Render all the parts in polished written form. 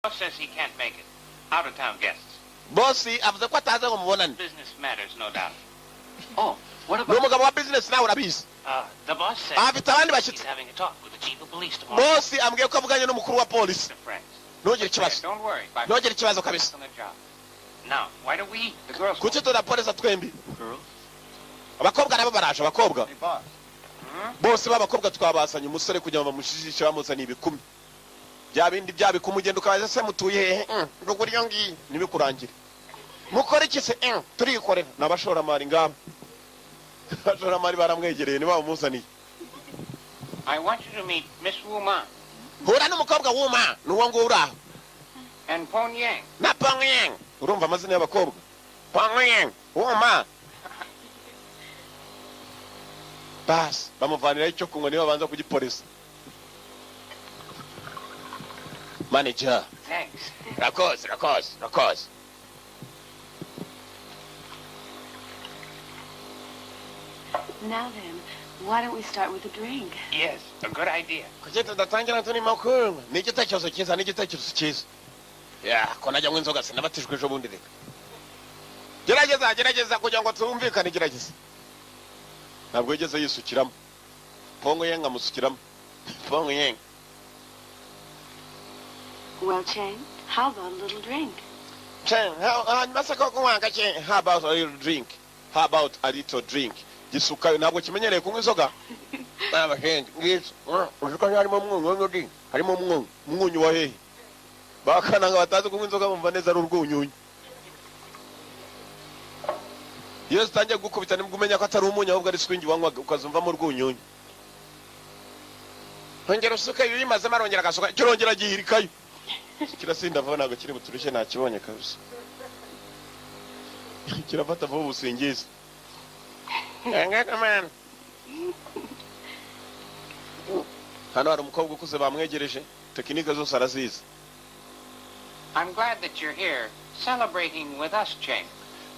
Boss says he can't make it. Out-of-town guests. Bossy avuze ko ataza ngo mubonane. Business matters, no doubt. Oh, what about... N'umugabo wa business nawe urabizi. The boss said afite abandi he's bashyitsi. having a talk with the chief of police tomorrow. Bossy ambwiye ko avuganye n'umukuru wa polisi. Ntugire ikibazo. Don't worry. Ntugire ikibazo kabisa. Now, why don't we, the girls... Kuki tudapolisa twembi? Girls? Abakobwa nabo baraje abakobwa. Bose b'abakobwa twabasanye umusore kugira ngo bamushishishe bamuzaniye ibikumi. Bya bindi bya bikumi ugenda ukabaza se mutuye hehe? Ruguru iyo ngiyi nibikurangire. Mukora iki se? Turikorera. Nabashoramari ngabo. Abashoramari baramwegereye niba bamuzaniye. I want you to meet Miss Wuma. Hura n'umukobwa Wuma, nuwo ngo uraho. And Pong Yang. Na Pong Yang. Urumva amazina y'abakobwa. Pong Yang, Wuma. Bas, bamuvanira icyo kunywa niba banza kugipolisa. Manager. Thanks. Rakos. Now then, why don't we start with a drink? Yes, a good idea. Kuki tudatangira turimo kunywa? Ni igitekerezo cyiza. Ya, ko najya nywa inzoga sinabatijwe ejo bundi reka. Gerageza kugira ngo tumvikane gerageza. Ntabwo yigeze yisukiramo. Pongo yenga amusukiramo. Pongo yenga. Well, Chang, how about a little drink? Chang, how about a little drink? How about a little drink? Gisuka ntabwo kimenyereye kunywa inzoga. Abahenge ngizo. Uzuka harimo umwunyu wa hehe. Bakananga batazi kunywa inzoga bumva neza ari urwunyunyu. Iyo zitangiye gukubita nibwo umenya ko atari umunyu ahubwo ari swingi wanywa ukazumvamo urwunyunyu. Hongera usuka iyo imaze marongera gasuka kirongera gihirikayo. Kirasinda vuba ntabwo kiri buturushye nakibonye kabisa. Kirafata vuba ubusingizi. Yanga man. Hano hari umukobwa ukuze bamwegereje tekinike zose arazizi. I'm glad that you're here celebrating with us, Chang.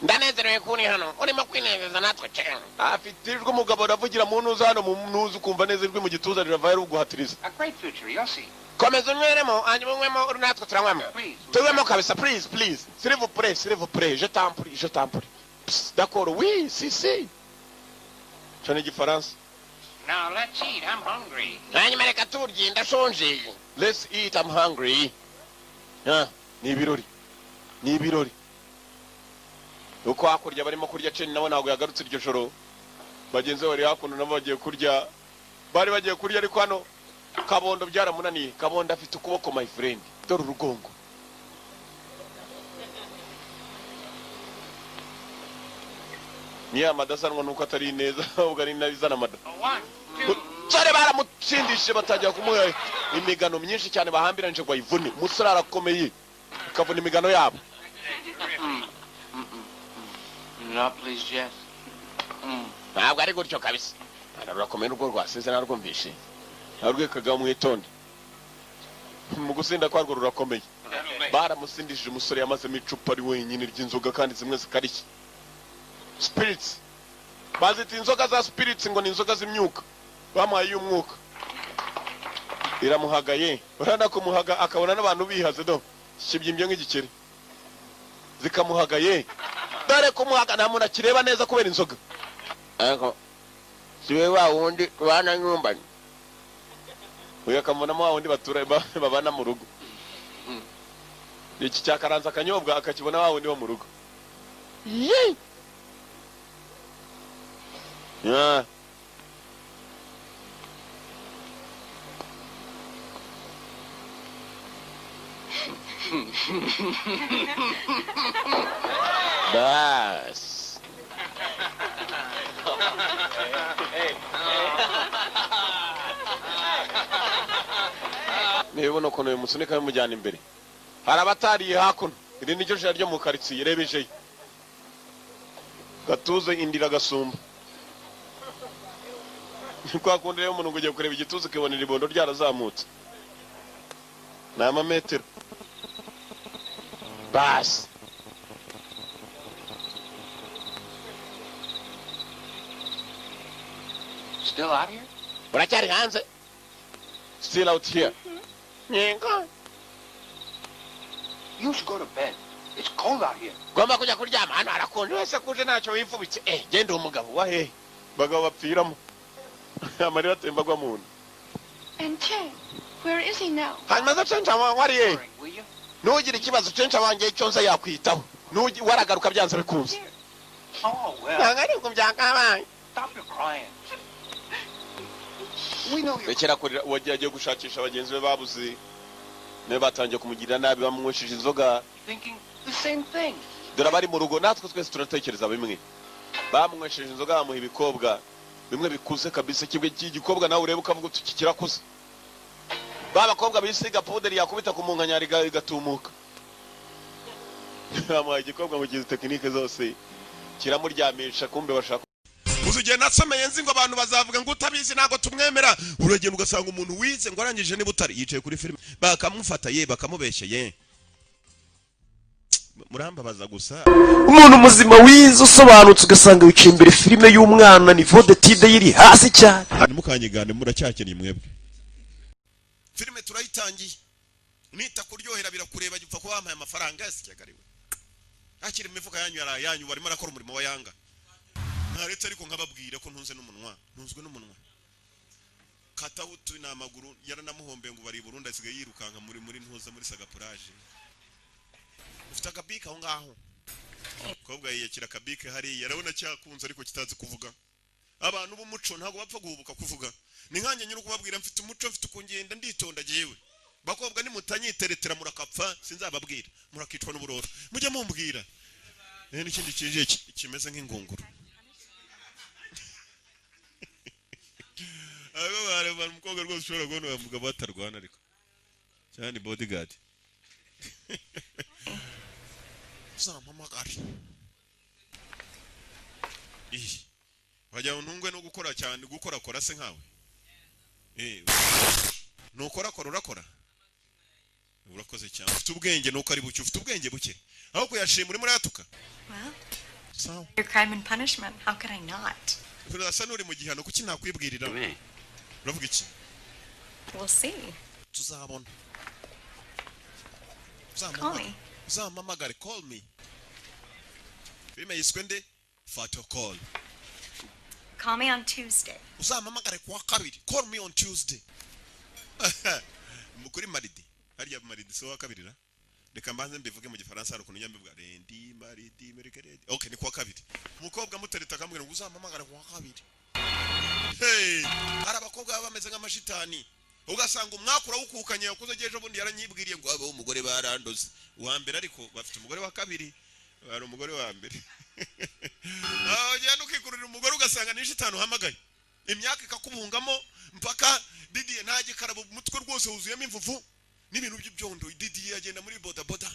Ndanezerewe kuri hano urimo kwinezeza natwe Chang. Afite ijwi umugabo aravugira mu ntuza hano mu ntuza ukumva neza ijwi mu gituza riravaye ruguhatiriza. A great future, you'll see. Komeza unyweremo hanyuma unywemo natwe turanywamo. Tuwemo kabisa please. S'il vous plaît, je t'en prie. D'accord, oui, si. Cyo ni igifaransa. Now let's eat, I'm hungry. Hanyuma reka turye ndashonje. Let's eat, I'm hungry. Ni ibirori. Uko hakurya barimo kurya Cheni nabo ntabwo yagarutse iryo joro. Bagenzi bari hakuno nabo bagiye kurya. Bari bagiye kurya ariko hano Kabondo byaramunaniye. Kabondo afite ukuboko my friend. Dore urugongo. Niya madasanwa nuko atari neza ahubwo ari nabizana mada. Sare baramutsindishe batajya kumuha imigano myinshi cyane bahambiranje ngo ayivune. Musore arakomeye. Kavuna imigano yabo. No, please, Jess. Ntabwo ari gutyo kabisa. Arakomeye urwo rwasize narwumvishe. Narwekaga mu itonde. Mu gusinda kwarwo rurakomeye. Baramusindishije umusore yamazemo icupa ari wenyine ry'inzoga kandi zimwe zikarishye. Spirits. Bazita inzoga za spirits ngo ni inzoga z'imyuka. Bamuhaye y'umwuka. Iramuhagaye. Urana kumuhaga akabona n'abantu bihaze do. Kibyimbye nk'igikeri. Zikamuhagaye. Dare kumuhaga nta muntu akireba neza kubera inzoga. Ariko siwe wa wundi bana nyumbani. Uya kamubonamo wa wundi batura babana mu rugo. Iki cyakaranza akanyobwa akakibona wa wundi wo mu rugo. Yee. Yeah. Bas. Niba ukuntu uyu musunika bimujyana imbere. Hari abatariye hakuno. Iri ni ryo jana ryo mu karitsiye rebejeyo. Gatuze indira gasumba. Kwa kundi rero umuntu ugiye kureba igituze kibonera ibondo ryarazamutse. Ni amametero. Bas. Still out here? Uracyari hanze? Still out here. Yego. You should go to bed. It's cold out here. Gomba kujya kuryama hano harakonje wese kuje ntacyo wifubitse genda umugabo wa he bagabo bapfiramo amarira atemba gwa muntu. And Chen, where is he now? Hanyuma za cenca wari ye nugira ikibazo cenca wanjye cyonse yakwitaho waragaruka byanze bikunze. Oh, well. Nangari ngo byakabaye. Stop your crying. We know you. Bekera kurira wagiye gushakisha abagenzi be babuze ne batangiye kumugirira nabi bamwishije inzoga. Thinking the same thing. Dore bari mu rugo natwe twese turatekereza bimwe. Bamwishije inzoga bamuha ibikobwa bimwe bikuze kabisa kibwe cy'igikobwa nawe ureba ukavuga uti kirakuze. Babakobwa bisiga powder yakubita ku munkanyari igatumuka. Bamuha igikobwa mu gihe tekinike zose kiramuryamisha kumbe bashaka. Uzugiye nasomeye nzi ngo abantu bazavuga ngo utabizi nago tumwemera uragenda ugasanga umuntu wize ngo arangije ni butari yicaye kuri filime bakamufata ye bakamubeshya ye. Murambabaza gusa umuntu muzima wize usobanutse ugasanga wicaye imbere filime y'umwana ni vode tide yiri hasi cyane. Hano mukanyigane muracyakeneye mwebwe. Filime turayitangiye nita kuryohera birakureba gipfa ko wampaye amafaranga yasikagariwe. Akiri imifuka yanyu barimo arakora umurimo wa Yanga. Ntaretse ariko nkababwira ko ntunze n'umunwa. Katahutu n'amaguru yaranamuhombe ngo bari Burundi asigaye yirukanka muri ntuza muri Sagapuraje. Ufite akabika aho ngaho. Kobwa yiyakira akabike hari yarabona cyakunze ariko kitazi kuvuga. Abantu b'umuco ntago bapfa guhubuka kuvuga. Ni nkanye nyine kubabwira mfite umuco mfite kungenda nditonda giyewe. Bakobwa ni mutanyiteretera murakapfa sinzababwira. Murakicwa n'uburoro. Mujye mumbwira. N'ikindi kije kimeze nk'ingunguru. Abo bare umukobwa rwose ushobora kubona umugabo batarwana ariko. Cyane bodyguard. Zampamagara. Wajya untungwe no gukora cyane gukora se nkawe. Nukora urakora. Urakoze cyane. Ufite ubwenge nuko ari bucyo ufite ubwenge buke. Aho kuyashima muri muratuka. Well. So. Your crime and punishment. How could I not? Turasa nuri mu gihano kuki nakwibwirira. Uravuga iki? We'll see. Tuzabona. Call me. Zamamagare, call me. Filime yiswe nde? Fato call. Call me on Tuesday. Uzamamagare kuwa kabiri. Call me on Tuesday. Mukuri maridi. Hariya maridi so wa kabirira. Reka mbanze mbivuge mu gifaransa hari ukuntu nyambivuga rendi maridi merikedi. Okay ni kuwa kabiri. Umukobwa mutereta akamubwira ngo uzamamagare kuwa kabiri. Hey, arabakobwa bameze nk'amashitani. Ugasanga umwakura wukukanye yakuze gejo bundi yaranyibwiriye ngo abo umugore barandoze. Uwa mbere ariko bafite umugore wa kabiri. Bari umugore wa mbere. Ugenda ukikurira umugore ugasanga ni shitani uhamagaye. Imyaka ikakubungamo mpaka Didi ntaje karabo umutwe rwose wuzuyemo imvuvu n'ibintu by'ibyondo. Didi agenda muri boda.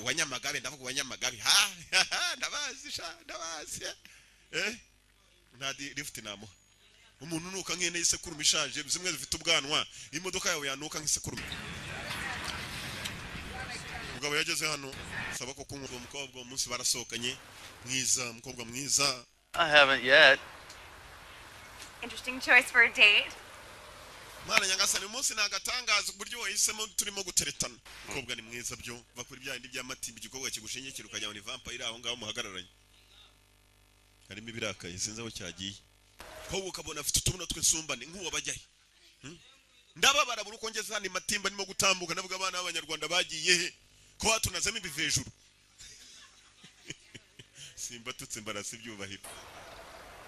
Wanyamagabe ndavuga wanyamagabe. Ndabazi. Ntadi lift namo. Umuntu nuka nkene isekurume ishaje zimwe zifite ubwanwa imodoka yawe yanuka nk'isekurume. Mugabo yageze hano saba ko kumva umukobwa umunsi barasokanye mwiza umukobwa mwiza. I haven't yet. Interesting choice for a date. Mwana nyagasani umunsi nagatangaza uburyo wahisemo turimo guteretana. Umukobwa ni mwiza byo bakuri bya indi by'amatimbi igikobwa kigushingikira ukajya ni vampire aho ngaho muhagararanye. Harimo ibirakaye sinzi aho cyagiye. Ko ukabona afite utubuno tw'insumbane nk'uwo bajyaye. Ndababara buri uko ngeze hano matimba nimo gutambuka navuga abana b'abanyarwanda bagiye he ko hatunazemo ibivejuru. Simba tutse mbarasi byubahiro.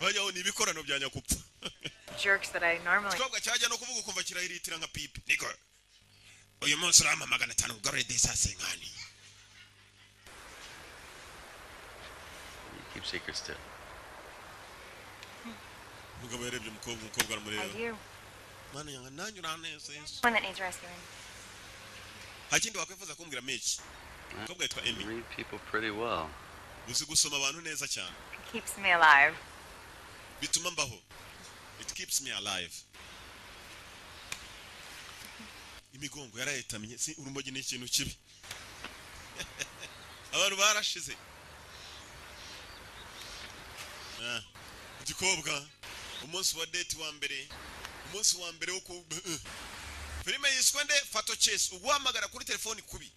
Bayaho ni ibikorano bya nyakupfa. Jerks that I normally. Twabwa cyajya no kuvuga ukumva kirahiritira nka pipe. Niko. Uyu munsi rama 500 ugare desa sengani. You keep secrets too. Mugabo yarebye umukobwa aramureba. I do. Mana yanga nanyu ranese. One that needs rescuing. Hakindi wakwifuza kumbwira mechi. Umukobwa yitwa Amy. Read people pretty well. Uzi gusoma abantu neza cyane. It keeps me alive. Bituma mbaho. It keeps me alive. Imigongo yarayetamye si urumogi n'ikintu kibi. Abantu barashize. Igikobwa umunsi wa date wa mbere umunsi wa mbere wo ku filime yiswe nde Fato Chase uguhamagara kuri telefoni kubi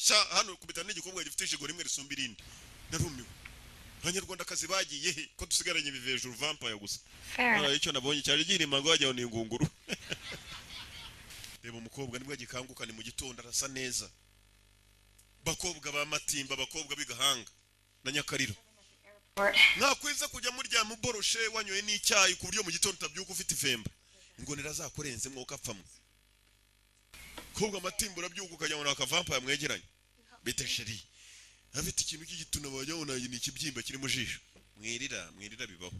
sha hano kubita n'igikobwa gifite ijigo rimwe risumba irindi narumiwe abanyarwanda kazi bagiye he ko dusigaranye bivejuru vampire gusa Fair. icyo nabonye cyari girima ngo wajyaho ni ingunguru reba umukobwa nibwo gikanguka ni mu gitondo arasa neza bakobwa ba matimba bakobwa bigahanga na nyakariro nakwiza kujya murya mu boroshe wanyoye n'icyayi ku buryo mu gitondo utabyuka ufite ifemba ingonera zakorenze mwoka apfamwe kobwa matimba urabyuka ukajya mu akavampa yamwegeranye bite sheri afite ikintu cy'igituna bajyabona ni ikibyimba kiri mu jisho mwirira bibaho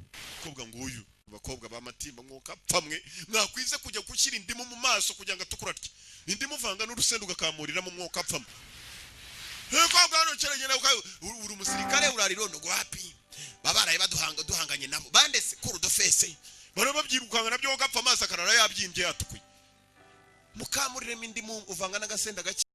kobwa nguyu bakobwa ba matimba mwoka apfamwe nakwiza kujya gushyira indimu mu maso kugira ngo atukuratye indimu vanga n'urusenda ugakamurira mu mwoka apfamwe kobwa hano cyeragenda uri umusirikare urarirondo gwapi babaraye duhanganye nabo bandese kuru dofese baro babyirukanga nabyo gapfa amaso akarara yabyimbye yatukuye mukamurire indimu uvanga n'agasenda gake